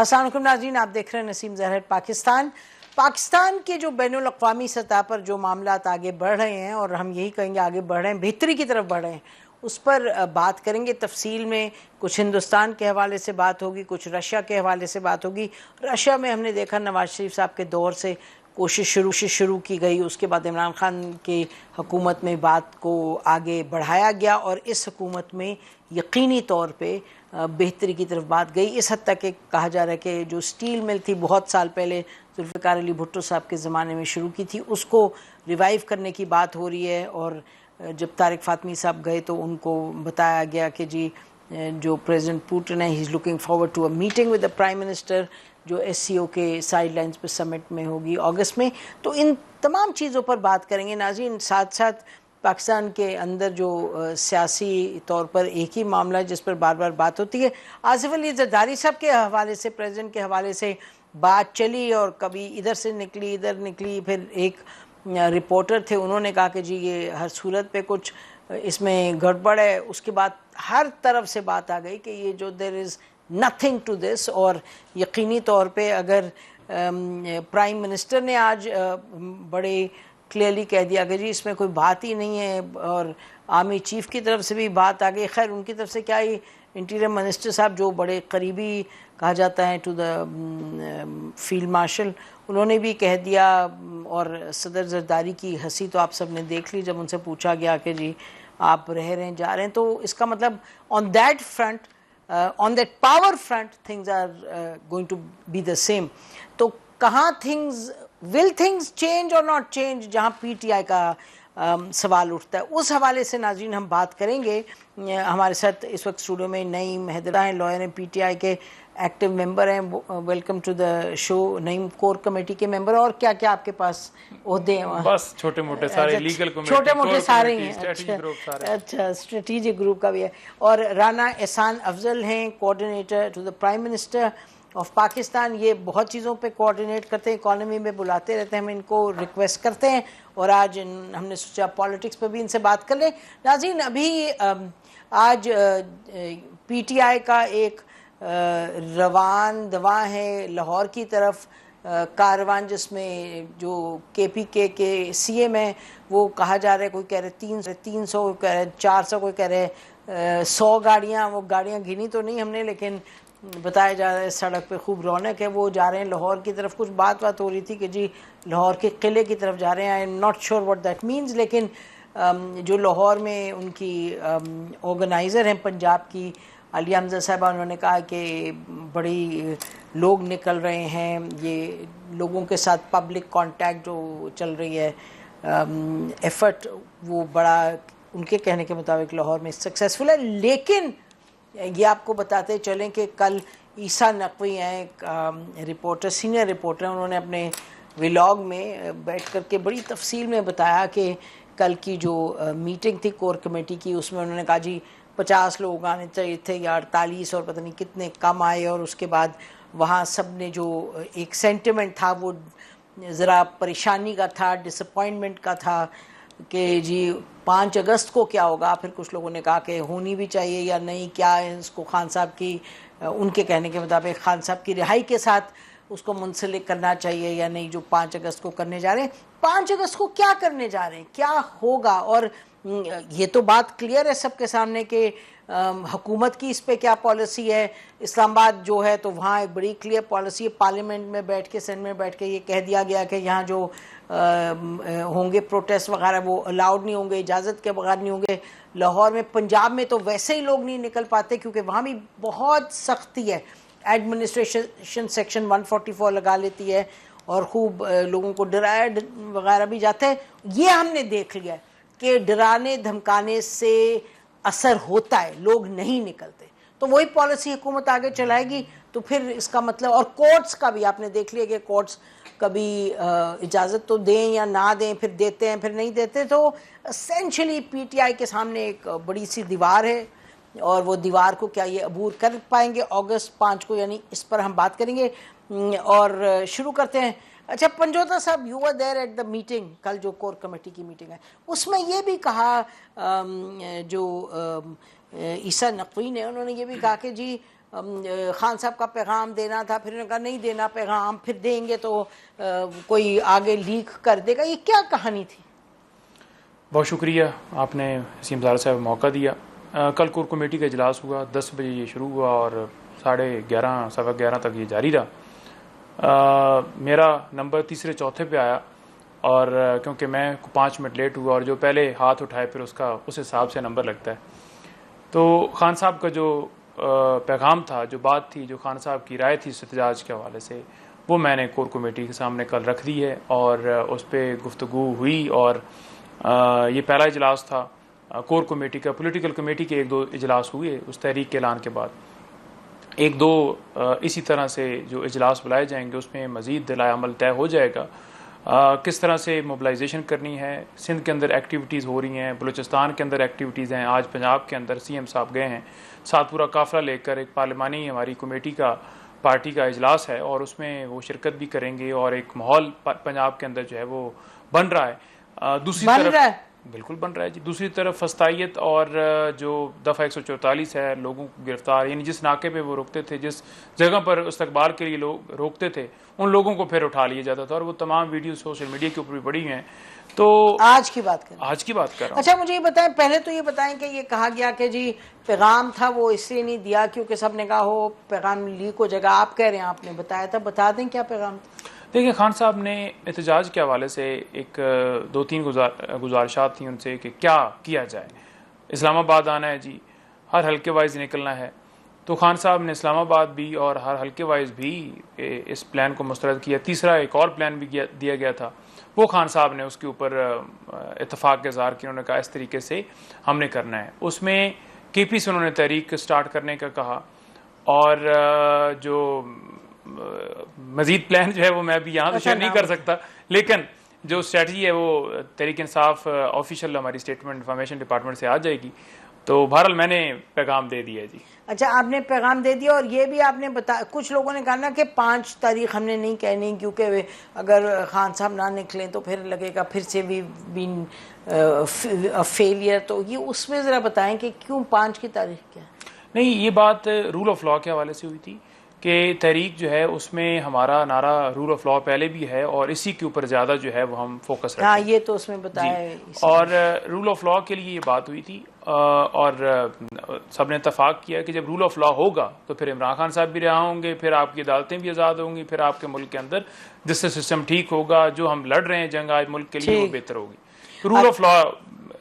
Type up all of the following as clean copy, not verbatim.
السلام علیکم ناظرین، آپ دیکھ رہے ہیں نسیم زہر پاکستان۔ پاکستان کے جو بین الاقوامی سطح پر جو معاملات آگے بڑھ رہے ہیں، اور ہم یہی کہیں گے آگے بڑھ رہے ہیں، بہتری کی طرف بڑھ رہے ہیں، اس پر بات کریں گے تفصیل میں۔ کچھ ہندوستان کے حوالے سے بات ہوگی، کچھ رشیا کے حوالے سے بات ہوگی۔ رشیا میں ہم نے دیکھا نواز شریف صاحب کے دور سے کوشش شروع کی گئی، اس کے بعد عمران خان کی حکومت میں بات کو آگے بڑھایا گیا، اور اس حکومت میں یقینی طور پہ بہتری کی طرف بات گئی۔ اس حد تک کہ کہا جا رہا ہے کہ جو سٹیل مل تھی بہت سال پہلے ذوالفقار علی بھٹو صاحب کے زمانے میں شروع کی تھی، اس کو ریوائیو کرنے کی بات ہو رہی ہے۔ اور جب طارق فاطمی صاحب گئے تو ان کو بتایا گیا کہ جی جو پریزیڈنٹ پوٹن ہے، he is looking forward to a meeting with the prime minister, جو ایس سی او کے سائیڈ لائنز پہ سمٹ میں ہوگی اگست میں۔ تو ان تمام چیزوں پر بات کریں گے ناظرین۔ ساتھ ساتھ پاکستان کے اندر جو سیاسی طور پر ایک ہی معاملہ ہے جس پر بار بار بات ہوتی ہے، آصف علی زرداری صاحب کے حوالے سے، پریزیڈنٹ کے حوالے سے بات چلی، اور کبھی ادھر سے نکلی ادھر نکلی۔ پھر ایک رپورٹر تھے، انہوں نے کہا کہ جی یہ ہر صورت پہ کچھ اس میں گڑبڑ ہے۔ اس کے بعد ہر طرف سے بات آ گئی کہ یہ جو دیر از نتھنگ ٹو دس، اور یقینی طور پہ اگر پرائم منسٹر نے آج بڑے کلیئرلی کہہ دیا کہ جی اس میں کوئی بات ہی نہیں ہے، اور آرمی چیف کی طرف سے بھی بات آ گئی۔ خیر ان کی طرف سے کیا ہی، انٹیریئر منسٹر صاحب جو بڑے قریبی کہا جاتا ہے ٹو دا فیلڈ مارشل، انہوں نے بھی کہہ دیا۔ اور صدر زرداری کی ہنسی تو آپ سب نے دیکھ لی جب ان سے پوچھا گیا کہ جی آپ رہ رہے ہیں جا رہے ہیں، تو اس کا مطلب on that front, on that power front things are going to be the same. تو کہاں ول تھنگز چینج اور ناٹ چینج، جہاں پی ٹی آئی کا سوال اٹھتا ہے، اس حوالے سے ناظرین ہم بات کریں گے۔ ہمارے ساتھ اس وقت اسٹوڈیو میں نعیم حیدرآباد ہیں، لائر ہیں، پی ٹی آئی کے ایکٹیو ممبر ہیں۔ Welcome to the show Naeem, core committee کے ممبر، اور کیا کیا آپ کے پاس عہدے ہیں؟ بس چھوٹے موٹے سارے لیگل کمیٹی، چھوٹے موٹے سارے ہیں، اچھا اسٹریٹجک گروپ کا بھی ہے۔ اور رانا احسان افضل ہیں، coordinator to the prime minister of Pakistan. یہ بہت چیزوں پہ کوآرڈینیٹ کرتے ہیں، اکانومی میں بلاتے رہتے ہیں، ہم ان کو ریکویسٹ کرتے ہیں، اور آج ہم نے سوچا پالیٹکس پہ بھی ان سے بات کر لیں۔ ناظرین ابھی آج پی ٹی آئی کا ایک روان دواں ہے لاہور کی طرف کاروان، جس میں جو کے پی کے سی ایم ہے، وہ کہا جا رہا ہے، کوئی کہہ رہے 300 کوئی کہہ رہے 400 کوئی کہہ رہے 100 گاڑیاں، وہ گاڑیاں گنی تو نہیں ہم نے، لیکن بتایا جا رہا ہے سڑک پہ خوب رونق ہے، وہ جا رہے ہیں لاہور کی طرف۔ کچھ بات ہو رہی تھی کہ جی لاہور کے قلعے کی طرف جا رہے ہیں، I am not sure what that means, لیکن جو لاہور میں ان کی آرگنائزر ہیں پنجاب کی عالیہ حمزہ صاحبہ، انہوں نے کہا کہ بڑی لوگ نکل رہے ہیں، یہ لوگوں کے ساتھ پبلک کانٹیکٹ جو چل رہی ہے ایفرٹ، وہ بڑا ان کے کہنے کے مطابق لاہور میں سکسیسفل ہے۔ لیکن یہ آپ کو بتاتے چلیں کہ کل عیسیٰ نقوی ہیں، رپورٹر، سینئر رپورٹر، انہوں نے اپنے ولاگ میں بیٹھ کر کے بڑی تفصیل میں بتایا کہ کل کی جو میٹنگ تھی کور کمیٹی کی، اس میں انہوں نے کہا جی 50 لوگ آنے چاہیے تھے یا 48 اور پتہ نہیں کتنے کم آئے، اور اس کے بعد وہاں سب نے جو ایک سینٹیمنٹ تھا وہ ذرا پریشانی کا تھا، ڈس اپوائنٹمنٹ کا تھا کہ جی 5 اگست کو کیا ہوگا۔ پھر کچھ لوگوں نے کہا کہ ہونی بھی چاہیے یا نہیں، کیا ہے اس کو خان صاحب کی، ان کے کہنے کے مطابق خان صاحب کی رہائی کے ساتھ اس کو منسلک کرنا چاہیے یا نہیں، جو 5 اگست کو کرنے جا رہے ہیں۔ 5 اگست کو کیا کرنے جا رہے ہیں، کیا ہوگا؟ اور یہ تو بات کلیئر ہے سب کے سامنے کہ حکومت کی اس پہ کیا پالیسی ہے۔ اسلام آباد جو ہے تو وہاں ایک بڑی کلیئر پالیسی ہے، پارلیمنٹ میں بیٹھ کے، سینٹ میں بیٹھ کے یہ کہہ دیا گیا کہ یہاں جو ہوں گے پروٹیسٹ وغیرہ وہ الاؤڈ نہیں ہوں گے، اجازت کے بغیر نہیں ہوں گے۔ لاہور میں، پنجاب میں تو ویسے ہی لوگ نہیں نکل پاتے کیونکہ وہاں بھی بہت سختی ہے، ایڈمنسٹریشن سیکشن 144 لگا لیتی ہے، اور خوب لوگوں کو ڈرایا وغیرہ بھی جاتے ہیں۔ یہ ہم نے دیکھ لیا ہے کہ ڈرانے دھمکانے سے اثر ہوتا ہے، لوگ نہیں نکلتے، تو وہی پالیسی حکومت آگے چلائے گی۔ تو پھر اس کا مطلب، اور کورٹس کا بھی آپ نے دیکھ لیا کہ کورٹس کبھی اجازت تو دیں یا نہ دیں، پھر دیتے ہیں پھر نہیں دیتے۔ تو اسینشلی پی ٹی آئی کے سامنے ایک بڑی سی دیوار ہے، اور وہ دیوار کو کیا یہ عبور کر پائیں گے اگست 5 کو، یعنی اس پر ہم بات کریں گے۔ اور شروع کرتے ہیں۔ اچھا Panjota sahib, you are there at the meeting, کل جو کور کمیٹی کی میٹنگ ہے اس میں یہ بھی کہا جو عیسیٰ نقوی نے، انہوں نے یہ بھی کہا کہ جی خان صاحب کا پیغام دینا تھا، پھر انہوں نے کہا نہیں دینا پیغام، پھر دیں گے تو کوئی آگے لیک کر دے گا، یہ کیا کہانی تھی؟ بہت شکریہ، آپ نے حسین زار صاحب موقع دیا. کل کور کمیٹی کا اجلاس ہوا، 10 بجے یہ شروع ہوا اور 11:30 سوا 11 تک یہ جاری رہا. میرا نمبر تیسرے چوتھے پہ آیا اور کیونکہ میں 5 منٹ لیٹ ہوا اور جو پہلے ہاتھ اٹھائے پھر اس حساب سے نمبر لگتا ہے. تو خان صاحب کا جو پیغام تھا، جو بات تھی، جو خان صاحب کی رائے تھی احتجاج کے حوالے سے، وہ میں نے کور کمیٹی کے سامنے کل رکھ دی ہے اور اس پہ گفتگو ہوئی. اور یہ پہلا اجلاس تھا کور کمیٹی کا. پولیٹیکل کمیٹی کے 1-2 اجلاس ہوئے اس تحریک کے اعلان کے بعد. 1-2 اسی طرح سے جو اجلاس بلائے جائیں گے اس میں مزید دلائل عمل طے ہو جائے گا. کس طرح سے موبلائزیشن کرنی ہے. سندھ کے اندر ایکٹیویٹیز ہو رہی ہیں، بلوچستان کے اندر ایکٹیویٹیز ہیں، آج پنجاب کے اندر سی ایم صاحب گئے ہیں، ساتھ پورا قافلہ لے کر ایک پارلیمانی ہماری کمیٹی کا پارٹی کا اجلاس ہے اور اس میں وہ شرکت بھی کریں گے اور ایک ماحول پنجاب کے اندر جو ہے وہ بن رہا ہے. دوسری طرف بالکل بن رہا ہے جی. دوسری طرف فسطائیت اور جو دفعہ 144 ہے، لوگوں کو گرفتار، یعنی جس ناکے پہ وہ روکتے تھے، جس جگہ پر استقبال کے لیے لوگ روکتے تھے، ان لوگوں کو پھر اٹھا لیا جاتا تھا اور وہ تمام ویڈیو سوشل میڈیا کے اوپر بھی پڑی ہیں. تو آج کی بات کر رہا ہوں. اچھا مجھے یہ بتائیں، پہلے تو یہ بتائیں کہ یہ کہا گیا کہ جی پیغام تھا وہ اس لیے نہیں دیا کیونکہ سب نے کہا ہو پیغام لیک ہو جائے گا. آپ کہہ رہے ہیں آپ نے بتایا تھا، بتا دیں کیا پیغام تھا؟ دیکھیں، خان صاحب نے احتجاج کے حوالے سے 2-3 گزارشات تھیں ان سے کہ کیا کیا جائے. اسلام آباد آنا ہے جی، ہر حلقے وائز نکلنا ہے. تو خان صاحب نے اسلام آباد بھی اور ہر حلقے وائز بھی اس پلان کو مسترد کیا. تیسرا ایک اور پلان بھی دیا گیا تھا، وہ خان صاحب نے اس کے اوپر اتفاق کا اظہار کیا. انہوں نے کہا اس طریقے سے ہم نے کرنا ہے. اس میں کے پی سے انہوں نے تحریک سٹارٹ کرنے کا کہا اور جو مزید پلان جو ہے وہ میں ابھی یہاں تو شیئر نہیں کر سکتا، لیکن جو اسٹریٹجی ہے وہ تحریک انصاف آفیشیل ہماری اسٹیٹمنٹ انفارمیشن ڈپارٹمنٹ سے آ جائے گی. تو بہرحال میں نے پیغام دے دیا جی. اچھا آپ نے پیغام دے دیا اور یہ بھی آپ نے کچھ لوگوں نے کہا نا کہ 5 تاریخ ہم نے نہیں کہنی کیونکہ اگر خان صاحب نہ نکلیں تو پھر لگے گا پھر سے وی بین فیلئر. تو یہ اس میں ذرا بتائیں کہ کیوں 5 کی تاریخ کیا؟ نہیں، یہ بات رول آف لا کے حوالے سے ہوئی تھی کہ تحریک جو ہے اس میں ہمارا نعرہ رول آف لا پہلے بھی ہے اور اسی کے اوپر زیادہ جو ہے وہ ہم فوکس رکھیں. ہاں یہ تو اس میں بتایا ہے. اور رول آف لا کے لیے یہ بات ہوئی تھی اور سب نے اتفاق کیا کہ جب رول آف لا ہوگا تو پھر عمران خان صاحب بھی رہا ہوں گے، پھر آپ کی عدالتیں بھی آزاد ہوں گی، پھر آپ کے ملک کے اندر جس سے سسٹم ٹھیک ہوگا، جو ہم لڑ رہے ہیں جنگ آج ملک کے لیے، وہ بہتر ہوگی. رول آف لا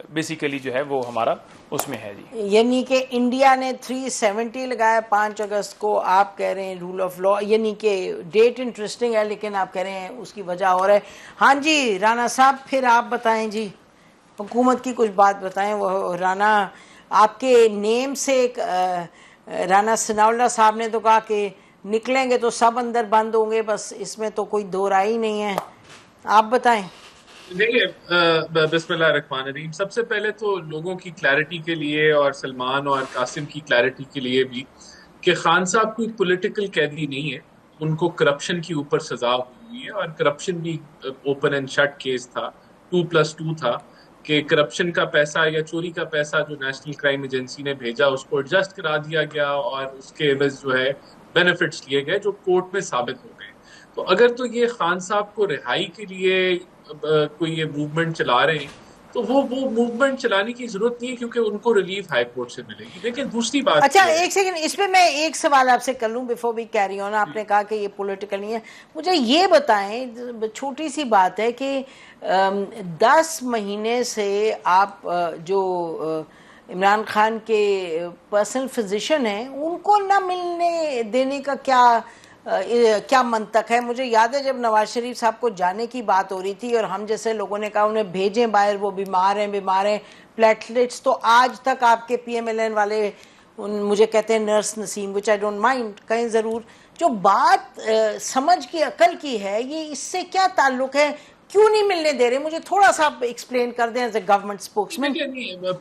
بیسیکلی جو ہے وہ ہمارا اس میں ہے جی. یعنی کہ انڈیا نے 370 لگایا 5 اگست کو، آپ کہہ رہے ہیں رول آف لا، یعنی کہ ڈیٹ انٹرسٹنگ ہے لیکن آپ کہہ رہے ہیں اس کی وجہ اور ہے. ہاں جی رانا صاحب پھر آپ بتائیں جی، حکومت کی کچھ بات بتائیں. وہ رانا آپ کے نیم سے رانا ثناء اللہ صاحب نے تو کہا کہ نکلیں گے تو سب اندر بند ہوں گے، بس اس میں تو کوئی دو رائے ہی نہیں ہے. آپ بتائیں. دیکھیے، بسم اللہ الرحمن الرحیم. سب سے پہلے تو لوگوں کی کلیئرٹی کے لیے اور سلمان اور قاسم کی کلیئرٹی کے لیے بھی کہ خان صاحب کوئی پولیٹیکل قیدی نہیں ہے، ان کو کرپشن کے اوپر سزا ہوئی ہے اور کرپشن بھی اوپن اینڈ شٹ کیس تھا، 2+2 تھا کہ کرپشن کا پیسہ یا چوری کا پیسہ جو نیشنل کرائم ایجنسی نے بھیجا اس کو ایڈجسٹ کرا دیا گیا اور اس کے عوض جو ہے بینیفٹس لیے گئے جو کورٹ میں ثابت ہو گئے. تو اگر تو یہ خان صاحب کو رہائی کے لیے کوئی یہ موومنٹ چلا رہے ہیں تو وہ موومنٹ چلانے کی ضرورت نہیں ہے کیونکہ ان کو ریلیف ہائی کورٹ سے ملے گی. لیکن دوسری بات، اچھا ایک سیکنڈ، اس پہ میں ایک سوال آپ سے کر لوں بیفور وی کیری آن. آپ نے کہا کہ یہ پولیٹیکل نہیں ہے، مجھے یہ بتائیں، چھوٹی سی بات ہے کہ 10 مہینے سے آپ جو عمران خان کے پرسنل فزیشین ہیں ان کو نہ ملنے دینے کا کیا منطق ہے؟ مجھے یاد ہے جب نواز شریف صاحب کو جانے کی بات ہو رہی تھی اور ہم جیسے لوگوں نے کہا انہیں بھیجیں باہر، وہ بیمار ہیں پلیٹلیٹس. تو آج تک آپ کے پی ایم ایل این والے مجھے کہتے ہیں nurse Naseem, which I don't mind, کہیں ضرور جو بات سمجھ کی عقل کی ہے یہ اس سے کیا تعلق ہے؟ کیوں نہیں ملنے دے رہے؟ مجھے تھوڑا سا ایکسپلین کر دیں ایز اے گورنمنٹ اسپوکس مین.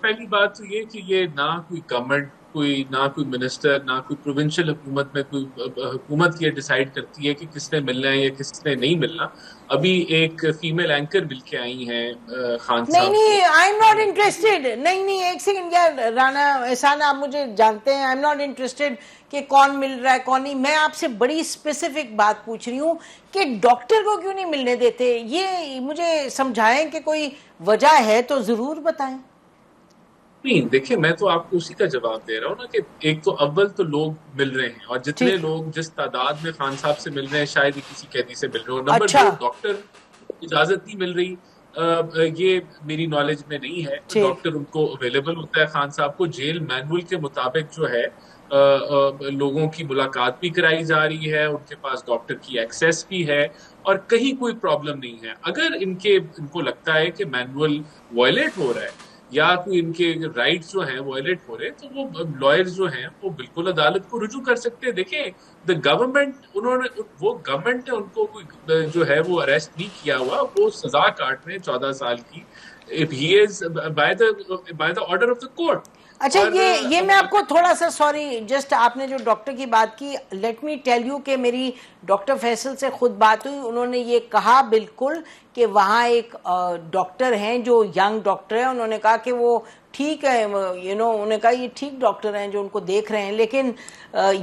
پہلی بات تو یہ کہ یہ نہ کوئی گورنمنٹ کوئی منسٹر نہ کوئی پروونشل حکومت میں کوئی حکومت یہ ڈیسائیڈ کرتی ہے کہ کس نے ملنا ہے یا کس نے نہیں ملنا. ابھی ایک فیمیل اینکر مل کے آئی ہیں خان صاحب. نہیں آئی ایم ناٹ انٹرسٹیڈ. نہیں ایک سیکنڈ یار رانا احسان, آپ مجھے جانتے ہیں, آئی ایم ناٹ انٹرسٹیڈ کہ کون مل رہا ہے کون نہیں. میں آپ سے بڑی اسپیسیفک بات پوچھ رہی ہوں کہ ڈاکٹر کو کیوں نہیں ملنے دیتے. یہ مجھے سمجھائیں کہ کوئی وجہ ہے تو ضرور بتائیں. نہیں دیکھیں, میں تو آپ کو اسی کا جواب دے رہا ہوں نا کہ ایک تو اول تو لوگ مل رہے ہیں, اور جتنے لوگ جس تعداد میں خان صاحب سے مل رہے ہیں شاید ہی کسی قیدی سے مل رہے ہو. نمبر 2, ڈاکٹر اجازت نہیں مل رہی, یہ میری نالج میں نہیں ہے. ڈاکٹر ان کو اویلیبل ہوتا ہے خان صاحب کو. جیل مینول کے مطابق جو ہے لوگوں کی ملاقات بھی کرائی جا رہی ہے, ان کے پاس ڈاکٹر کی ایکسیس بھی ہے, اور کہیں کوئی پرابلم نہیں ہے. اگر ان کو لگتا ہے کہ مینول وائلیٹ ہو رہا ہے یا کوئی ان کے رائٹس جو ہیں وائلیٹ ہو رہے ہیں, تو وہ لائرز جو ہیں وہ بالکل عدالت کو رجوع کر سکتے ہیں. دیکھیں گورنمنٹ, وہ گورنمنٹ نے ان کو کوئی جو ہے وہ اریسٹ نہیں کیا ہوا, وہ سزا کاٹ رہے ہیں 14 سال کی. if he is by the order of the court. اچھا یہ میں آپ کو تھوڑا سا سوری جسٹ آپ نے جو ڈاکٹر کی بات کی, لیٹ می ٹیل یو کہ میری ڈاکٹر فیصل سے خود بات ہوئی. انہوں نے یہ کہا بالکل کہ وہاں ایک ڈاکٹر ہیں جو ینگ ڈاکٹر ہیں, انہوں نے کہا کہ وہ ٹھیک ہے, انہوں نے کہا یہ ٹھیک ڈاکٹر ہیں جو ان کو دیکھ رہے ہیں. لیکن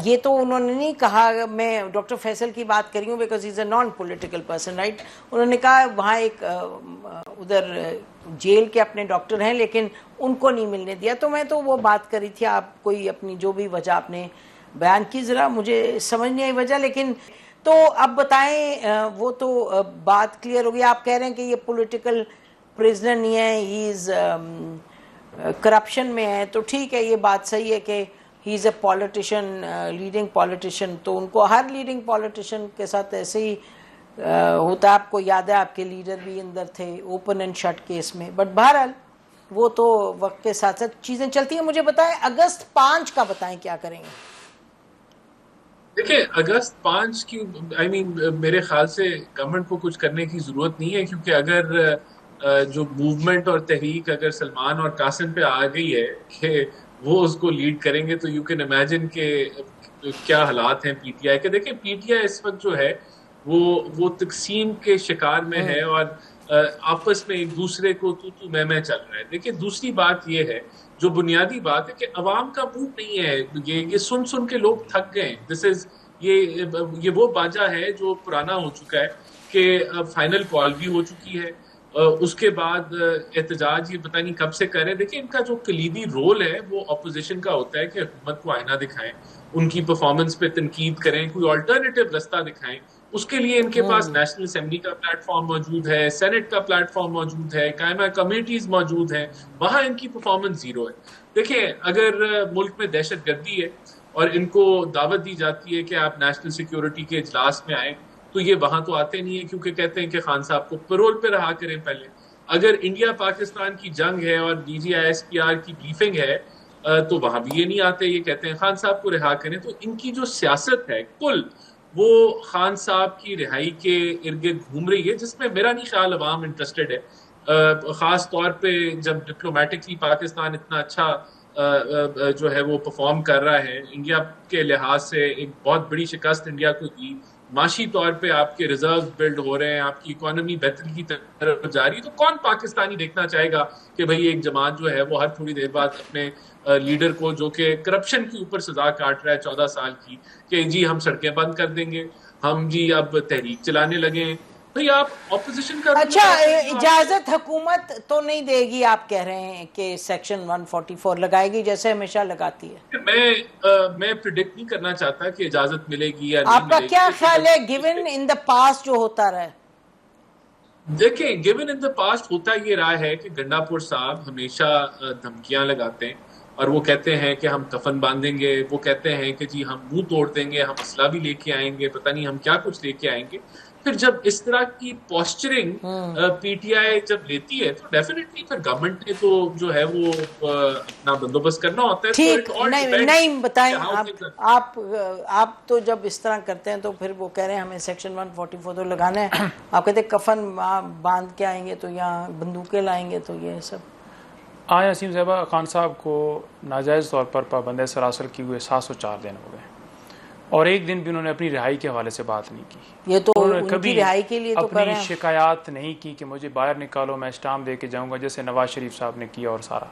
یہ تو انہوں نے نہیں کہا, میں ڈاکٹر فیصل کی بات کر رہی ہوں because he is a non political person, right. انہوں نے کہا وہاں ایک ادھر جیل کے اپنے ڈاکٹر ہیں لیکن ان کو نہیں ملنے دیا. تو میں تو وہ بات کری تھی, آپ کوئی اپنی جو بھی وجہ آپ نے بیان کی, ذرا مجھے سمجھ نہیں آئی وجہ. لیکن تو اب بتائیں, وہ تو بات کلیئر ہو گئی. آپ کہہ رہے ہیں کہ یہ پولیٹیکل پریزنر نہیں ہے, ہی از کرپشن میں ہے, تو ٹھیک ہے, یہ بات صحیح ہے کہ ہی از اے پولیٹیشین, لیڈنگ پولیٹیشین. تو ان کو ہر لیڈنگ پولیٹیشین کے ساتھ ایسے ہی ہوتا ہے. آپ کو یاد ہے آپ کے لیڈر بھی اندر تھے اوپن اینڈ شٹ کیس میں, بٹ بہرحال وہ تو وقت کے ساتھ ساتھ چیزیں چلتی ہیں. مجھے بتائیں اگست 5 کا بتائیں کیا کریں گے. دیکھیں اگست 5 کی میرے خیال سے گورنمنٹ کو کچھ کرنے کی ضرورت نہیں ہے, کیونکہ اگر جو موومنٹ اور تحریک اگر سلمان اور قاسم پہ آ گئی ہے کہ وہ اس کو لیڈ کریں گے, تو یو کین امیجن کہ کیا حالات ہیں پی ٹی آئی کے. دیکھیں پی ٹی آئی اس وقت جو ہے وہ تقسیم کے شکار میں ہے, اور آپس میں ایک دوسرے کو تو میں چل رہا ہے. دیکھیں دوسری بات یہ ہے, جو بنیادی بات ہے کہ عوام کا موڈ نہیں ہے, یہ سن کے لوگ تھک گئے. یہ وہ باجا ہے جو پرانا ہو چکا ہے کہ فائنل کال بھی ہو چکی ہے, اس کے بعد احتجاج یہ پتہ نہیں کب سے کریں. دیکھیں ان کا جو کلیدی رول ہے وہ اپوزیشن کا ہوتا ہے کہ حکومت کو آئینہ دکھائیں, ان کی پرفارمنس پہ تنقید کریں, کوئی آلٹرنیٹو رستہ دکھائیں. اس کے لیے ان کے پاس نیشنل اسمبلی کا پلیٹ فارم موجود ہے, سینٹ کا پلیٹ فارم موجود ہے, قائمہ کمیٹیز موجود ہیں, وہاں ان کی پرفارمنس زیرو ہے. دیکھیں اگر ملک میں دہشت گردی ہے اور ان کو دعوت دی جاتی ہے کہ آپ نیشنل سیکیورٹی کے اجلاس میں آئیں, تو یہ وہاں تو آتے نہیں ہیں, کیونکہ کہتے ہیں کہ خان صاحب کو پیرول پہ رہا کریں پہلے. اگر انڈیا پاکستان کی جنگ ہے اور D G I S P R کی بریفنگ ہے تو وہاں بھی یہ نہیں آتے, یہ کہتے ہیں خان صاحب کو رہا کریں. تو ان کی جو سیاست ہے کل وہ خان صاحب کی رہائی کے ارد گرد گھوم رہی ہے, جس میں میرا نہیں خیال عوام انٹرسٹڈ ہے. خاص طور پہ جب ڈپلومیٹکلی پاکستان اتنا اچھا جو ہے وہ پرفارم کر رہا ہے, انڈیا کے لحاظ سے ایک بہت بڑی شکست انڈیا کو دی, معاشی طور پہ آپ کے ریزرو بلڈ ہو رہے ہیں, آپ کی اکانومی بہتری کی طرف جا رہی ہے. تو کون پاکستانی دیکھنا چاہے گا کہ بھئی ایک جماعت جو ہے وہ ہر تھوڑی دیر بعد اپنے لیڈر کو, جو کہ کرپشن کے اوپر سزا کاٹ رہا ہے 14 سال کی, کہ جی ہم سڑکیں بند کر دیں گے, ہم جی اب تحریک چلانے لگے ہیں. بھئی آپ اپوزیشن کا اچھا اجازت حکومت تو نہیں دے گی, آپ کہہ رہے ہیں کہ سیکشن 144 لگائے گی جیسے ہمیشہ لگاتی ہے. میں پریڈکٹ نہیں کرنا چاہتا کہ اجازت ملے گی یا نہیں. آپ کا کیا خیال ہے گیون ان دا پاسٹ جو ہوتا رہا ہے؟ دیکھیں گیون ان دا پاسٹ ہوتا یہ رہا ہے کہ گنڈا پور صاحب ہمیشہ دھمکیاں لگاتے ہیں, اور وہ کہتے ہیں کہ ہم کفن باندھیں گے, وہ کہتے ہیں کہ جی ہم منہ توڑ دیں گے, ہم اسلحہ بھی لے کے آئیں گے, پتہ نہیں ہم کیا کچھ لے کے آئیں گے. پھر جب اس طرح کی پوسچرنگ پی ٹی آئی جب لیتی ہے تو ڈیفینیٹلی پھر گورنمنٹ نے تو جو ہے وہ اپنا بندوبست کرنا ہوتا ہے. ٹھیک نہیں بتائیں آپ تو جب اس طرح کرتے ہیں تو پھر وہ کہہ رہے ہیں ہمیں سیکشن 144 تو لگانا ہے, آپ کہتے ہیں کفن باندھ کے آئیں گے تو یہاں بندوقیں لائیں گے, تو یہ سب آج عصیم صاحبہ خان صاحب کو ناجائز طور پر پابند سلاسل کی ہوئے 704 دن ہو گئے اور ایک دن بھی انہوں نے اپنی رہائی کے حوالے سے بات نہیں کی. یہ تو انہوں نے ان کبھی کی رہائی کے لیے تو کر اپنی رہے ہیں. شکایات نہیں کی کہ مجھے باہر نکالو میں اسٹامپ دے کے جاؤں گا جیسے نواز شریف صاحب نے کیا اور سارا.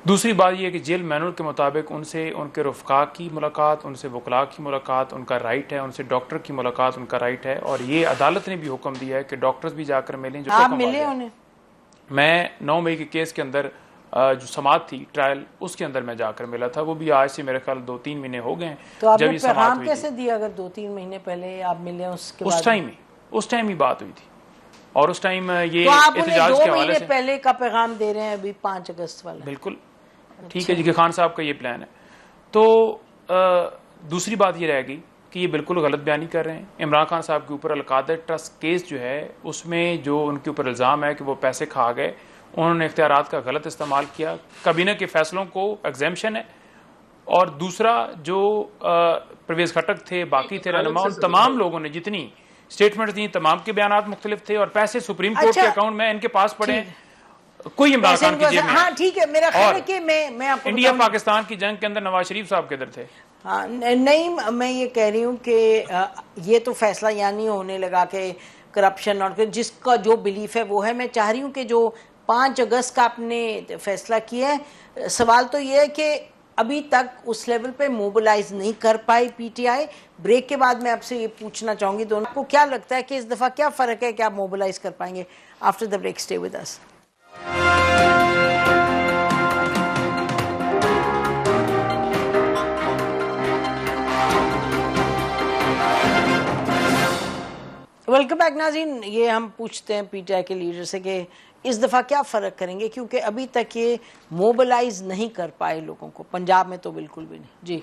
دوسری بات یہ ہے کہ جیل مینول کے مطابق ان سے ان کے رفقا کی ملاقات، ان سے وکلاء کی ملاقات ان کا رائٹ ہے، ان سے ڈاکٹر کی ملاقات ان کا رائٹ ہے، اور یہ عدالت نے بھی حکم دیا ہے کہ ڈاکٹرز بھی جا کر ملیں. جو آپ ملے انہیں؟ میں 9 مئی کے کیس کے اندر جو سماعت تھی ٹرائل اس کے اندر میں جا کر ملا تھا، وہ بھی آج سے میرے خیال 2-3 مہینے ہو گئے ہیں. تو آپ جب نے یہ سماعت پیغام ہوئی کیسے دیا اگر 2-3 مہینے پہلے آپ ملے اس کے بعد؟ اس ٹائم ہی بات ہوئی تھی اور اس ٹائم یہ تو آپ انہیں احتجاج 2 کے حوالے مہینے سے پہلے کا پیغام دے رہے ہیں ابھی 5 اگست والا. بالکل ٹھیک ہے جی کہ خان صاحب کا یہ پلان ہے. تو دوسری بات یہ رہ گئی کہ یہ بالکل غلط بیانی کر رہے ہیں. عمران خان صاحب کے اوپر القادر ٹرسٹ کیس جو ہے اس میں جو ان کے اوپر الزام ہے کہ وہ پیسے کھا گئے، انہوں نے اختیارات کا غلط استعمال کیا، کابینہ کے فیصلوں کو ایگزیمشن ہے. اور دوسرا جو پرویز خٹک تھے، باقی تھے رہنما، ان تمام لوگوں نے جتنی اسٹیٹمنٹ دی تمام کے بیانات مختلف تھے اور پیسے سپریم کورٹ کے اکاؤنٹ میں ان کے پاس پڑے ہیں. کوئی عمران خان کی جیب میں. ہاں ٹھیک ہے، میرا خیال ہے کہ میں آپ کو انڈیا پاکستان کی جنگ کے اندر نواز شریف صاحب کدھر تھے؟ ہاں نہیں، میں یہ کہہ رہی ہوں کہ یہ تو فیصلہ یعنی ہونے لگا کہ کرپشن اور جس کا جو بلیف ہے وہ ہے. میں چاہ رہی ہوں کہ جو 5 اگست کا آپ نے فیصلہ کیا ہے، سوال تو یہ ہے کہ ابھی تک اس لیول پہ موبلائز نہیں کر پائی پی ٹی آئی. بریک کے بعد میں آپ سے یہ پوچھنا چاہوں گی دونوں کو کیا لگتا ہے کہ اس دفعہ کیا فرق ہے کہ آپ موبلائز کر پائیں گے؟ After the break stay with us. Welcome back ناظرین. یہ ہم پوچھتے ہیں پی ٹی آئی کے لیڈر سے کہ اس دفعہ کیا فرق کریں گے، کیونکہ ابھی تک یہ موبلائز نہیں کر پائے لوگوں کو، پنجاب میں تو بالکل بھی نہیں. جی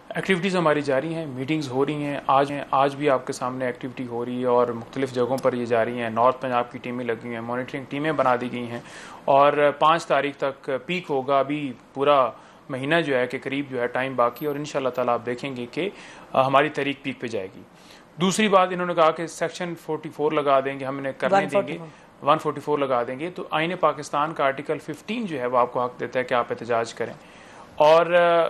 ایکٹیویٹیز ہماری جاری ہیں، میٹنگز ہو رہی ہیں. آج بھی آپ کے سامنے ایکٹیویٹی ہو رہی ہے اور مختلف جگہوں پر یہ جاری ہیں. نارتھ پنجاب کی ٹیمیں لگی ہوئی ہیں، مانیٹرنگ ٹیمیں بنا دی گئی ہیں اور 5 تاریخ تک پیک ہوگا. ابھی پورا مہینہ جو ہے کہ قریب جو ہے ٹائم باقی، اور انشاءاللہ تعالیٰ آپ دیکھیں گے کہ ہماری تحریک پیک پہ جائے گی. دوسری بات انہوں نے کہا کہ سیکشن 44 لگا دیں گے، ہم انہیں کرنے دیں گے. 144 لگا دیں گے تو آئین پاکستان کا آرٹیکل 15 جو ہے وہ آپ کو حق دیتا ہے کہ آپ احتجاج کریں، اور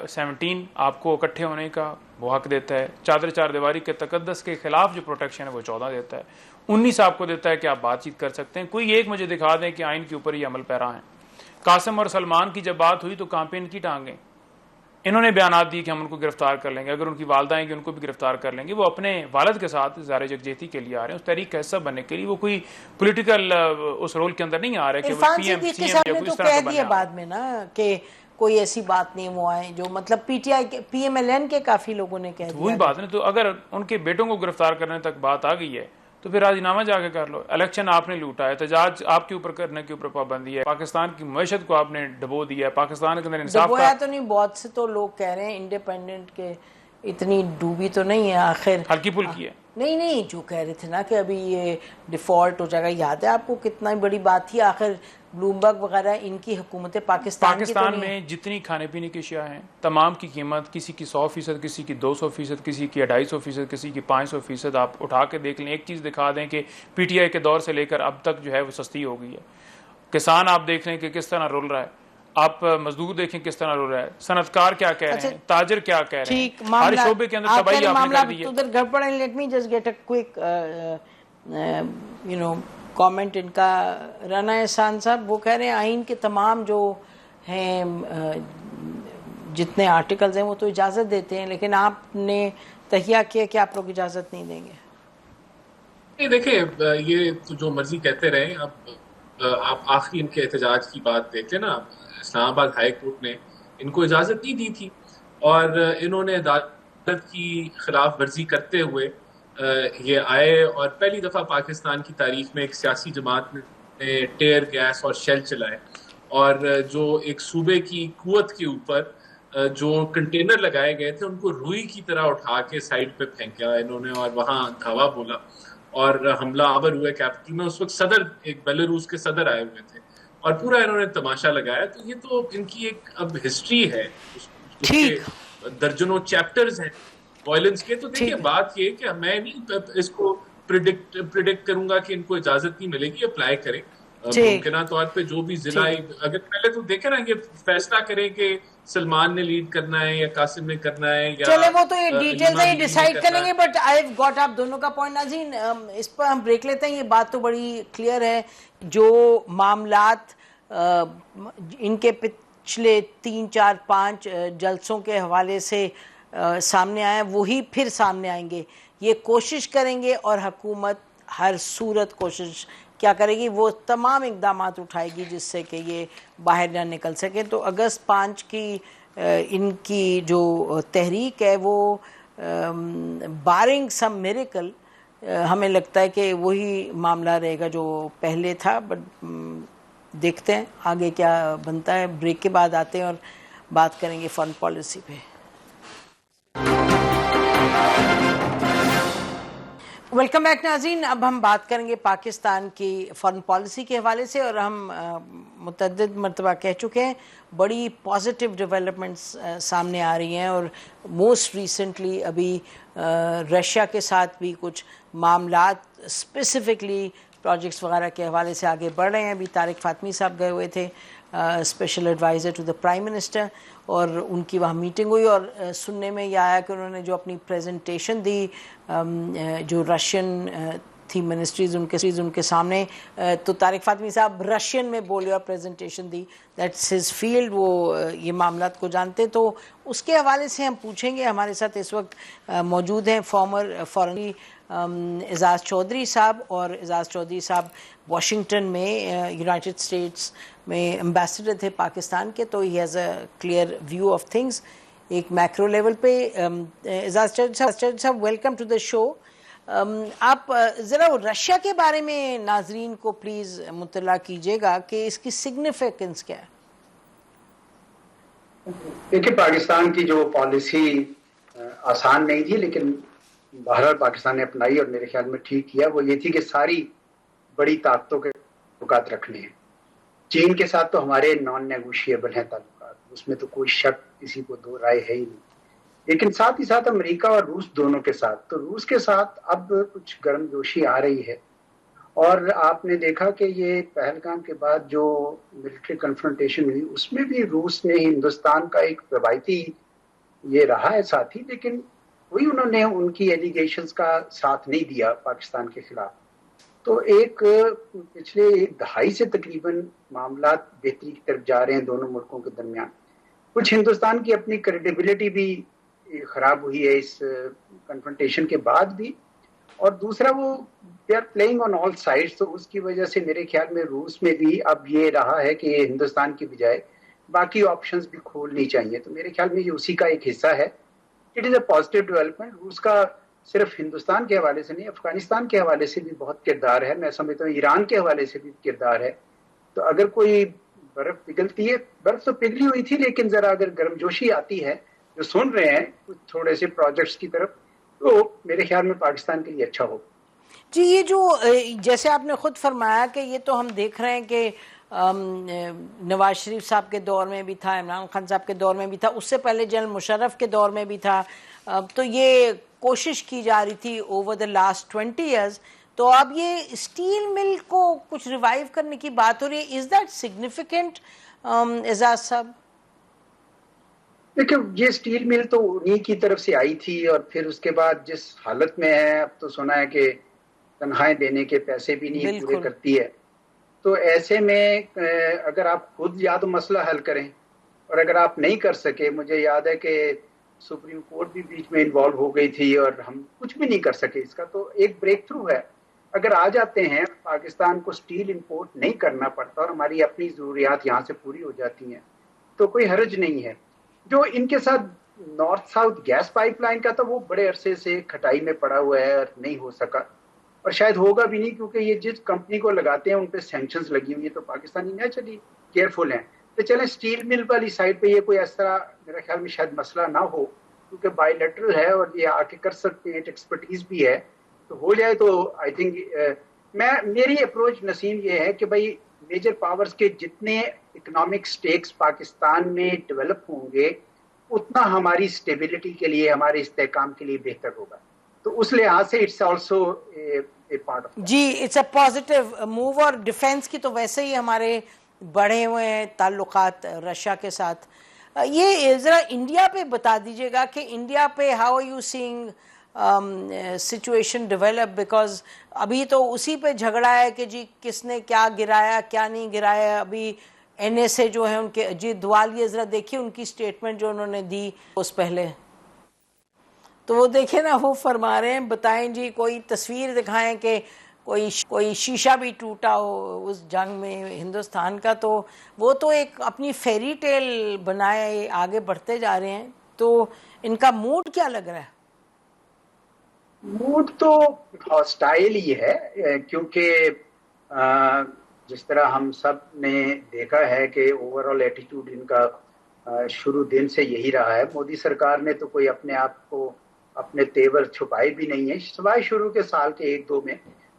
17 آپ کو اکٹھے ہونے کا وہ حق دیتا ہے. چادر چار دیواری کے تقدس کے خلاف جو پروٹیکشن ہے وہ 14 دیتا ہے. 19 آپ کو دیتا ہے کہ آپ بات چیت کر سکتے ہیں. کوئی ایک مجھے دکھا دیں کہ آئین کے اوپر یہ عمل پیرا ہیں. قاسم اور سلمان کی جب بات ہوئی تو کہاں پہ ان کی ٹانگیں؟ انہوں نے بیانات دی کہ ہم ان کو گرفتار کر لیں گے، اگر ان کی والدہ ہیں کہ ان کو بھی گرفتار کر لیں گے. وہ اپنے والد کے ساتھ اظہار یکجہتی کے لیے آ رہے ہیں، اس تحریک کا حصہ بننے کے لیے. وہ کوئی پولیٹیکل اس رول کے اندر نہیں آ رہے کہ وہ پی ایم سی ایم یا کوئی اس طرح کا بننے. بعد میں نا کہ کوئی ایسی بات نہیں وہ آئے جو مطلب پی ٹی آئی کے پی ایم ایل این کے کافی لوگوں نے کہہ دیا. وہی بات ہے. تو اگر ان کے بیٹوں کو گرفتار کرنے تک بات آ گئی ہے تو پھر راضی نامہ جا کے کر لو. الیکشن آپ نے لوٹا ہے، احتجاج آپ کے اوپر کرنے کے اوپر پابندی ہے، پاکستان کی معیشت کو آپ نے ڈبو دیا ہے، پاکستان کے اندر انصاف کا ڈبویا تو نہیں. بہت سے تو لوگ کہہ رہے ہیں انڈیپینڈنٹ کے اتنی ڈوبی تو نہیں ہے، آخر ہلکی پھلکی ہے. نہیں جو کہہ رہے تھے نا کہ ابھی یہ ڈیفالٹ ہو جائے گا. یاد ہے آپ کو کتنا بڑی بات تھی؟ آخر بلومبرگ وغیرہ ان کی حکومت پاکستان میں جتنی کھانے پینے کی اشیاء ہیں تمام کی قیمت کسی کی 100%، کسی کی 200%، کسی کی 250%، کسی کی 500%. آپ اٹھا کے دیکھ لیں. ایک چیز دکھا دیں کہ پی ٹی آئی کے دور سے لے کر اب تک جو ہے وہ سستی ہو گئی ہے. کسان آپ دیکھ لیں کہ کس طرح رول رہا ہے، آپ مزدور دیکھیں کس طرح رول رہا ہے، صنعتکار کیا کہہ رہے ہیں، تاجر کیا کہہ رہے ہیں. ہر شعبے کے اندر تباہی آپ نے کر دی ہے. ادھر گڑبڑ ہے. Let me just get a quick comment ان کا. رانا احسان صاحب وہ کہہ رہے ہیں آئین کے تمام جو ہیں جتنے آرٹیکلز ہیں وہ تو اجازت دیتے ہیں، لیکن آپ نے تہیہ کیا کہ آپ لوگ اجازت نہیں دیں گے. دیکھیں یہ تو جو مرضی کہتے رہیں. اب آپ آخری ان کے احتجاج کی بات دیکھیں نا، اسلام آباد ہائی کورٹ نے ان کو اجازت نہیں دی تھی اور انہوں نے عدالت کی خلاف ورزی کرتے ہوئے یہ آئے اور پہلی دفعہ پاکستان کی تاریخ میں ایک سیاسی جماعت نے ٹیئر گیس اور شیل چلائے اور جو ایک صوبے کی قوت کے اوپر جو کنٹینر لگائے گئے تھے ان کو روئی کی طرح اٹھا کے سائڈ پہ پھینکا انہوں نے اور وہاں دھاوا بولا اور حملہ آور ہوئے کیپٹل میں. اس وقت صدر ایک بیلاروس کے صدر آئے ہوئے تھے اور پورا انہوں نے تماشا لگایا. تو یہ تو ان کی ایک اب ہسٹری ہے، اس کے درجنوں چیپٹرز ہیں وائلنس کے. تو دیکھیں بات یہ کہ میں نہیں اس کو پریڈکٹ کروں گا کہ ان کو اجازت نہیں ملے گی، اپلائی کریں. ممکنہ طور پہ جو بھی ضلع، اگر پہلے تو دیکھیں نا یہ فیصلہ کریں کہ سلمان نے لیڈ کرنا ہے یا قاسم نے کرنا ہے یا چلے وہ تو یہ ڈیٹیل سے ہی ڈیسائیڈ کریں گے. بٹ آئی ہیو گاٹ آپ دونوں کا پوائنٹ. ناظرین اس پر ہم بریک لیتے ہیں. یہ بات تو بڑی کلیئر ہے، جو معاملات ان کے پچھلے 3 4 5 جلسوں کے حوالے سے سامنے آئے وہی پھر سامنے آئیں گے. یہ کوشش کریں گے اور حکومت ہر صورت کوشش کیا کرے گی، وہ تمام اقدامات اٹھائے گی جس سے کہ یہ باہر نہ نکل سکے. تو اگست 5 کی ان کی جو تحریک ہے وہ بارنگ سم میریکل ہمیں لگتا ہے کہ وہی معاملہ رہے گا جو پہلے تھا. بٹ دیکھتے ہیں آگے کیا بنتا ہے. بریک کے بعد آتے ہیں اور بات کریں گے فارن پالیسی پہ. ویلکم بیک ناظرین. اب ہم بات کریں گے پاکستان کی فارن پالیسی کے حوالے سے، اور ہم متعدد مرتبہ کہہ چکے ہیں بڑی پازیٹیو ڈیولپمنٹس سامنے آ رہی ہیں، اور موسٹ ریسنٹلی ابھی رشیا کے ساتھ بھی کچھ معاملات اسپیسیفکلی پروجیکٹس وغیرہ کے حوالے سے آگے بڑھ رہے ہیں. ابھی طارق فاطمی صاحب گئے ہوئے تھے special adviser to the prime minister, اور ان کی وہاں میٹنگ ہوئی، اور سننے میں یہ آیا کہ انہوں نے جو اپنی پریزنٹیشن دی جو رشین تھی منسٹریز ان کے سامنے، تو طارق فاطمی صاحب رشین میں بولے اور presentation the. That's his field, وہ یہ معاملات کو جانتے. تو اس کے حوالے سے ہم پوچھیں گے. ہمارے ساتھ اس وقت موجود ہیں فارمر فارن اعزاز چودھری صاحب، اور اعزاز چودھری صاحب واشنگٹن میں یونائٹڈ اسٹیٹس میں امبیسڈر تھے پاکستان کے، تو he has a clear view of things ایک میکرو لیول پہ. اعزاز چودھری صاحب ویلکم ٹو دا شو. آپ ذرا رشیا کے بارے میں ناظرین کو پلیز مطلع کیجیے گا کہ اس کی سگنیفیکنس کیا ہے. دیکھیے پاکستان کی جو پالیسی آسان نہیں تھی، لیکن بہرحال پاکستان نے اپنائی اور میرے خیال میں ٹھیک کیا. وہ یہ تھی کہ ساری بڑی طاقتوں کے تعلقات رکھنے ہیں. چین کے ساتھ تو ہمارے نان نیگوشیبل ہیں تعلقات، اس میں تو کوئی شک کسی کو دو رائے ہے ہی نہیں. لیکن ساتھ ہی ساتھ امریکہ اور روس دونوں کے ساتھ، تو روس کے ساتھ اب کچھ گرم جوشی آ رہی ہے. اور آپ نے دیکھا کہ یہ پہلگام کے بعد جو ملٹری کنفرنٹیشن ہوئی اس میں بھی روس نے ہندوستان کا ایک روایتی یہ رہا ہے ساتھی، لیکن وہی انہوں نے ان کی ایلیگیشنز کا ساتھ نہیں دیا پاکستان کے خلاف. تو ایک پچھلے 1 دہائی سے تقریباً معاملات بہتری کی طرف جا رہے ہیں دونوں ملکوں کے درمیان. کچھ ہندوستان کی اپنی کریڈیبلٹی بھی خراب ہوئی ہے اس کنفرنٹیشن کے بعد بھی، اور دوسرا وہ they are playing on all sides. تو اس کی وجہ سے میرے خیال میں روس میں بھی اب یہ رہا ہے کہ ہندوستان کی بجائے باقی آپشنز بھی کھولنی چاہیے. تو میرے خیال میں یہ اسی کا ایک حصہ ہے. It is a positive development. روس کا صرف ہندوستان کے حوالے سے نہیں، افغانستان کے حوالے سے بھی بہت کردار ہے. میں سمجھتا ہوں ایران کے حوالے سے بھی کردار ہے. تو اگر کوئی برف پگھلتی ہے، برف تو پگھلی ہوئی تھی، لیکن ذرا اگر گرم جوشی آتی ہے جو سن رہے ہیں کچھ تھوڑے سے پروجیکٹس کی طرف، تو میرے خیال میں پاکستان کے لیے اچھا ہو. جی یہ جو جیسے آپ نے خود فرمایا کہ یہ تو ہم دیکھ رہے ہیں کہ نواز شریف صاحب کے دور میں بھی تھا، عمران خان صاحب کے دور میں بھی تھا، اس سے پہلے جنرل مشرف کے دور میں بھی تھا. تو یہ کوشش کی جا رہی تھی اوور دا لاسٹ 20 ایئرز. تو اب یہ اسٹیل مل کو کچھ ریوائیو کرنے کی بات ہو رہی ہے. از دیٹ سگنیفیکنٹ اعزاز صاحب؟ دیکھیں یہ اسٹیل مل تو انہی کی طرف سے آئی تھی، اور پھر اس کے بعد جس حالت میں ہے، اب تو سنا ہے کہ تنخواہیں دینے کے پیسے بھی نہیں پورے کرتی ہے. تو ایسے میں اگر آپ خود یا تو مسئلہ حل کریں، اور اگر آپ نہیں کر سکے، مجھے یاد ہے کہ سپریم کورٹ بھی بیچ میں انوالو ہو گئی تھی اور ہم کچھ بھی نہیں کر سکے اس کا. تو ایک بریک تھرو ہے. اگر آ جاتے ہیں پاکستان کو اسٹیل امپورٹ نہیں کرنا پڑتا اور ہماری اپنی ضروریات یہاں سے پوری ہو جاتی ہیں تو کوئی حرج نہیں ہے. جو ان کے ساتھ north south gas pipeline کا تھا وہ بڑے عرصے سے کھٹائی میں پڑا ہوا ہے اور نہیں ہو سکا، اور شاید ہوگا بھی نہیں، کیونکہ یہ جس کمپنی کو لگاتے ہیں ان پہ سینکشنز لگی ہوئی ہیں. تو پاکستانی نیچرلی کیئرفل ہیں. تو چلیں اسٹیل مل والی سائڈ پہ یہ کوئی اس طرح میرے خیال میں شاید مسئلہ نہ ہو، کیونکہ بائی لیٹرل ہے اور یہ آ کے کر سکتے ہیں، ایکسپرٹیز بھی ہے. تو ہو جائے تو آئی تھنک میری اپروچ نسیم یہ ہے کہ بھائی میجر پاورز کے جتنے اکنامک سٹیکس پاکستان میں ڈیولپ ہوں گے اتنا ہماری اسٹیبلٹی کے لیے، ہمارے استحکام کے لیے بہتر ہوگا. تو اس لحاظ سے it's also a part of that. جی اٹس اے پازیٹیو موو. اور ڈیفینس کی تو ویسے ہی ہمارے بڑھے ہوئے ہیں تعلقات رشیا کے ساتھ. یہ ذرا انڈیا پہ بتا دیجیے گا کہ انڈیا پہ how are you saying situation develop, because ابھی تو اسی پہ جھگڑا ہے کہ جی کس نے کیا گرایا کیا نہیں گرایا. ابھی این ایس اے جو ہے ان کے اجیت دوال, یہ ذرا دیکھیے ان کی اسٹیٹمنٹ جو انہوں نے دی اس پہلے, تو وہ دیکھیں نا وہ فرما رہے ہیں, بتائیں جی کوئی تصویر دکھائیں کہ کوئی شیشہ بھی ٹوٹا ہو اس جنگ میں ہندوستان کا. تو وہ تو ایک اپنی فیری ٹیل بنائے آگے بڑھتے جا رہے ہیں. تو ان کا موڈ کیا لگ رہا ہے؟ موڈ تو ہاسٹائل ہی ہے, کیونکہ جس طرح ہم سب نے دیکھا ہے کہ اوور آل ایٹیٹیوڈ ان کا شروع دن سے یہی رہا ہے. مودی سرکار نے تو کوئی اپنے آپ کو اپنے تیور چھپائے بھی نہیں ہیں, سوائے شروع کے سال کے 1-2 میں.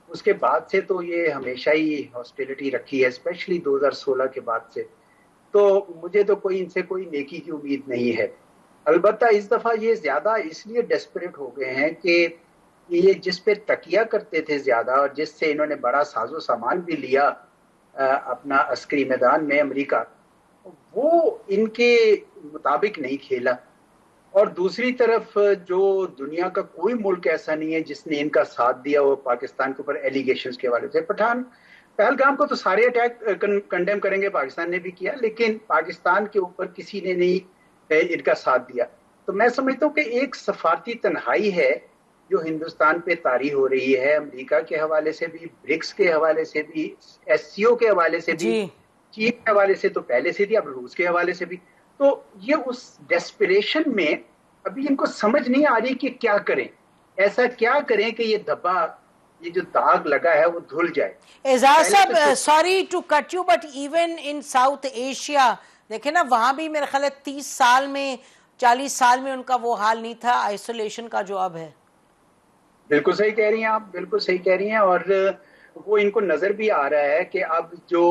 اس کے بعد سے تو یہ ہمیشہ ہی ہاسٹیلٹی رکھی ہے, اسپیشلی 2016 کے بعد سے. تو مجھے تو ان سے کوئی نیکی کی امید نہیں ہے. البتہ اس دفعہ یہ زیادہ اس لیے ڈیسپریٹ ہو گئے ہیں کہ یہ جس پہ تکیہ کرتے تھے زیادہ, اور جس سے انہوں نے بڑا ساز و سامان بھی لیا اپنا عسکری میدان میں امریکہ, وہ ان کے مطابق نہیں کھیلا. اور دوسری طرف جو دنیا کا کوئی ملک ایسا نہیں ہے جس نے ان کا ساتھ دیا وہ پاکستان کے اوپر ایلیگیشنز کے حوالے سے. پہلگام کو تو سارے اٹیک کنڈیم کریں گے, پاکستان نے بھی کیا, لیکن پاکستان کے اوپر کسی نے نہیں ان کا ساتھ دیا. تو میں سمجھتا ہوں کہ ایک سفارتی تنہائی ہے جو ہندوستان پہ طاری ہو رہی ہے, امریکہ کے حوالے سے بھی, برکس کے حوالے سے بھی, ایس سی او کے حوالے سے بھی, چین کے حوالے سے تو پہلے سے تھی, اب روس کے حوالے سے بھی. تو یہ اس ڈیسپریشن میں ابھی ان کو سمجھ نہیں آ رہی کہ کیا کریں, ایسا کیا کریں کہ یہ دھبا, یہ جو داغ لگا ہے وہ دھل جائے. Aizaz sahib, sorry to cut you, but even in South Asia دیکھیں نا, وہاں بھی میرے خیال ہے 30 سال میں 40 سال میں ان کا وہ حال نہیں تھا آئسولیشن کا جو اب ہے. بالکل صحیح کہہ رہی ہیں آپ, بالکل صحیح کہہ رہی ہیں. اور وہ ان کو نظر بھی آ رہا ہے کہ اب جو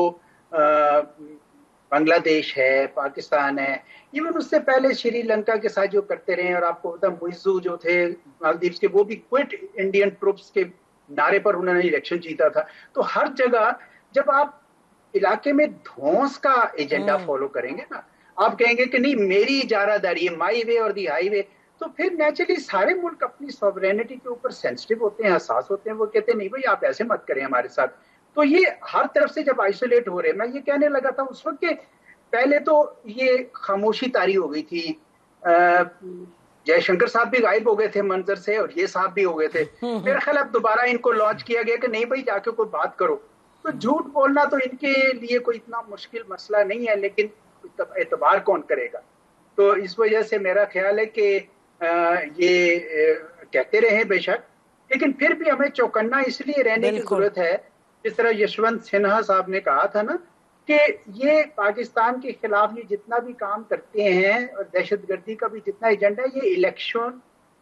بنگلہ دیش ہے, پاکستان ہے, ایون اس سے پہلے شری لنکا کے ساتھ جو کرتے رہے, اور آپ کو پتا موئزو جو تھے مالدیوز کے, وہ بھی کوئٹ انڈین ٹروپس کے نعرے پر انہوں نے الیکشن جیتا تھا. تو ہر جگہ جب آپ علاقے میں دھونس کا ایجنڈا فالو کریں گے نا, آپ کہیں گے کہ نہیں میری اجارہ داری ہے, مائی وے اور دی ہائی وے, تو پھر نیچرلی سارے ملک اپنی سوورینٹی کے اوپر سینسٹیو ہوتے ہیں, حساس ہوتے ہیں. وہ کہتے ہیں نہیں بھائی آپ ایسے مت کریں ہمارے ساتھ. تو یہ ہر طرف سے جب آئسولیٹ ہو رہے, میں یہ کہنے لگا تھا اس وقت کہ پہلے تو یہ خاموشی طاری ہو گئی تھی, جے شنکر صاحب بھی غائب ہو گئے تھے منظر سے, اور یہ صاحب بھی ہو گئے تھے. میرا خیال اب دوبارہ ان کو لانچ کیا گیا کہ نہیں بھائی جا کے کوئی بات کرو. تو جھوٹ بولنا تو ان کے لیے کوئی اتنا مشکل مسئلہ نہیں ہے, لیکن اعتبار کون کرے گا. تو اس وجہ سے میرا خیال ہے کہ یہ کہتے رہے بے شک, لیکن پھر بھی ہمیں چوکنا اس لیے رہنے کی ضرورت ہے, جس طرح یشونت سنہا صاحب نے کہا تھا نا, کہ یہ پاکستان کے خلاف یہ جتنا بھی کام کرتے ہیں اور دہشت گردی کا بھی جتنا ایجنڈا ہے, یہ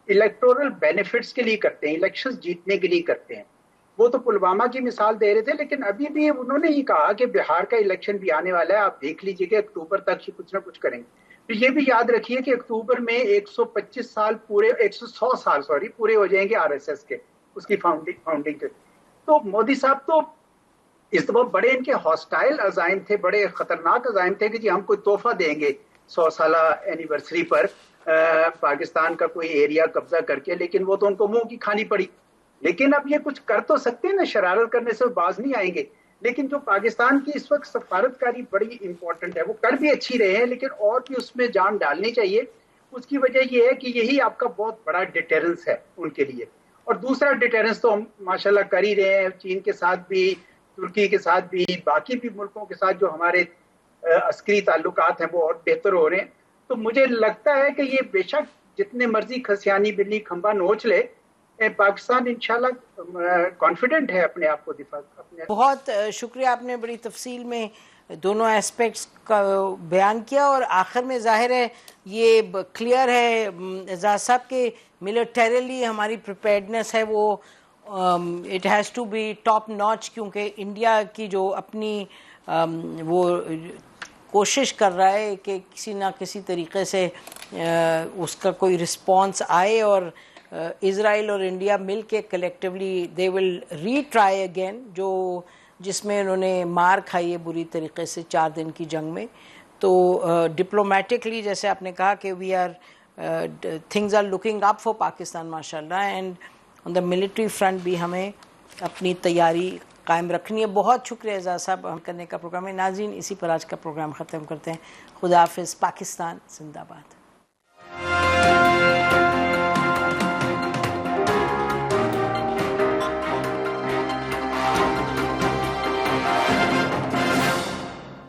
الیکٹورل بینیفٹس کے لیے کرتے ہیں, الیکشن جیتنے کے لیے کرتے ہیں. وہ تو پلوامہ کی مثال دے رہے تھے, لیکن ابھی بھی انہوں نے ہی کہا کہ بہار کا الیکشن بھی آنے والا ہے, آپ دیکھ لیجئے کہ اکتوبر تک یہ کچھ نہ کچھ کریں گے. تو یہ بھی یاد رکھیے کہ اکتوبر میں 125 سال پورے 100 سال پورے ہو جائیں گے آر ایس ایس کے, اس کی فاؤنڈنگ کے. تو مودی صاحب تو اس دفعہ بڑے ان کے ہاسٹائل عزائم تھے, بڑے خطرناک عزائم تھے کہ جی ہم کوئی تحفہ دیں گے 100 سالہ اینیورسری پر پاکستان کا کوئی ایریا قبضہ کر کے, لیکن وہ تو ان کو منہ کی کھانی پڑی. لیکن اب یہ کچھ کر تو سکتے ہیں نا, شرارت کرنے سے باز نہیں آئیں گے. لیکن جو پاکستان کی اس وقت سفارتکاری بڑی امپورٹنٹ ہے, وہ کر بھی اچھی رہے ہیں, لیکن اور بھی اس میں جان ڈالنی چاہیے. اس کی وجہ یہ ہے کہ یہی آپ کا بہت بڑا ڈیٹرنس ہے ان کے لیے. اور دوسرا ڈیٹرنس تو ہم ماشاءاللہ کر ہی رہے ہیں, چین کے ساتھ بھی, ترکی کے ساتھ بھی, باقی بھی ملکوں کے ساتھ جو ہمارے عسکری تعلقات ہیں وہ اور بہتر ہو رہے ہیں. تو مجھے لگتا ہے کہ یہ بے شک جتنے مرضی کھسیانی بلی کھمبا نوچ لے, پاکستان انشاءاللہ کانفیڈنٹ ہے اپنے آپ کو دفاع. بہت شکریہ, آپ نے بڑی تفصیل میں دونوں ایسپیکٹس کا بیان کیا, اور آخر میں ظاہر ہے یہ کلیئر ہے اعزاز صاحب کہ ملیٹریلی ہماری پریپیئرڈنس ہے وہ it has to be top notch, کیونکہ انڈیا کی جو اپنی وہ کوشش کر رہا ہے کہ کسی نہ کسی طریقے سے اس کا کوئی رسپانس آئے, اور اسرائیل اور انڈیا مل کے کلیکٹیولی دے ول ری ٹرائی اگین جس میں انہوں نے مار کھائی ہے بری طریقے سے 4 دن کی جنگ میں. تو ڈپلومیٹکلی جیسے آپ نے کہا کہ we are things are looking up for Pakistan ماشاء اللہ, and on the military front بھی ہمیں اپنی تیاری قائم رکھنی ہے. بہت شکریہ اعزاز صاحب ہم کرنے کا پروگرام ہے. ناظرین اسی پر آج کا پروگرام ختم کرتے ہیں. خدا حافظ. پاکستان زندہ باد.